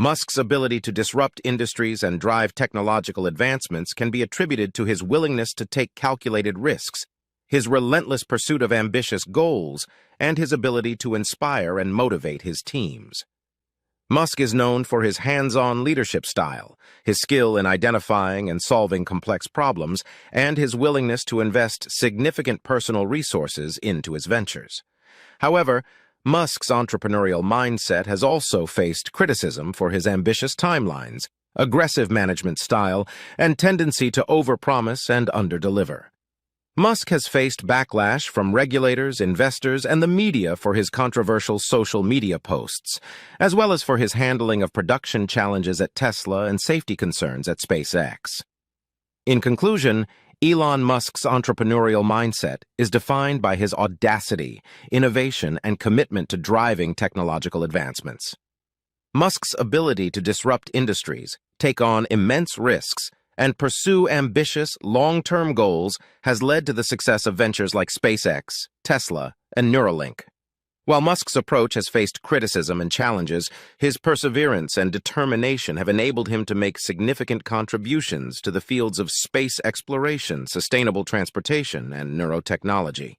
Musk's ability to disrupt industries and drive technological advancements can be attributed to his willingness to take calculated risks, his relentless pursuit of ambitious goals, and his ability to inspire and motivate his teams. Musk is known for his hands-on leadership style, his skill in identifying and solving complex problems, and his willingness to invest significant personal resources into his ventures. However, Musk's entrepreneurial mindset has also faced criticism for his ambitious timelines, aggressive management style, and tendency to overpromise and underdeliver. Musk has faced backlash from regulators, investors, and the media for his controversial social media posts, as well as for his handling of production challenges at Tesla and safety concerns at SpaceX. In conclusion, Elon Musk's entrepreneurial mindset is defined by his audacity, innovation, and commitment to driving technological advancements. Musk's ability to disrupt industries, take on immense risks, and pursue ambitious, long-term goals has led to the success of ventures like SpaceX, Tesla, and Neuralink. While Musk's approach has faced criticism and challenges, his perseverance and determination have enabled him to make significant contributions to the fields of space exploration, sustainable transportation, and neurotechnology.